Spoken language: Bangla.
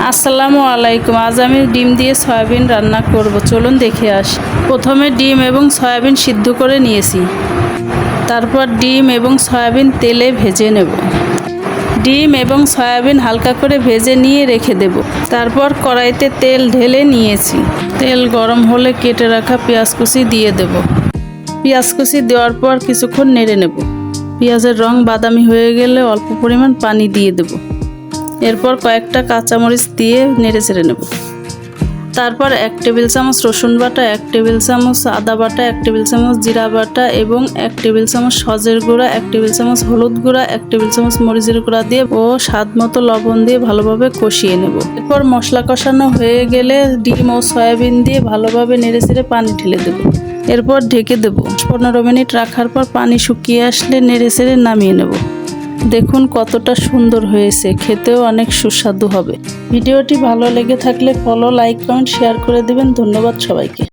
আসসালামু আলাইকুম। আজ আমি ডিম দিয়ে সয়াবিন রান্না করব, চলুন দেখে আসি। প্রথমে ডিম এবং সয়াবিন সিদ্ধ করে নিয়েছি। তারপর ডিম এবং সয়াবিন তেলে ভেজে নেব। ডিম এবং সয়াবিন হালকা করে ভেজে নিয়ে রেখে দেব। তারপর কড়াইতে তেল ঢেলে নিয়েছি। তেল গরম হলে কেটে রাখা পেঁয়াজ কুচি দিয়ে দেব। পেঁয়াজ কুচি দেওয়ার পর কিছুক্ষণ নেড়ে নেব। পেঁয়াজের রং বাদামি হয়ে গেলে অল্প পরিমাণ পানি দিয়ে দেব। এরপর কয়েকটা কাঁচামরিচ দিয়ে নেড়ে চেড়ে নেব। তারপর 1 টেবিল চামচ রসুন বাটা, 1 টেবিল চামচ আদা বাটা, 1 টেবিল চামচ জিরা বাটা এবং 1 টেবিল চামচ সজের গুঁড়া, 1 টেবিল চামচ হলুদ গুঁড়া, 1 টেবিল চামচ মরিচের গুঁড়া দিয়ে ও স্বাদ মতো লবণ দিয়ে ভালোভাবে কষিয়ে নেব। এরপর মশলা কষানো হয়ে গেলে ডিম ও সয়াবিন দিয়ে ভালোভাবে নেড়ে চেড়ে পানি ঢেলে দেব। এরপর ঢেকে দেব। 15 মিনিট রাখার পর পানি শুকিয়ে আসলে নেড়ে চেড়ে নামিয়ে নেব। দেখুন কতটা সুন্দর হয়েছে, খেতেও অনেক সুস্বাদু হবে। ভিডিওটি ভালো লেগে থাকলে ফলো, লাইক, কমেন্ট, শেয়ার করে দিবেন। ধন্যবাদ সবাইকে।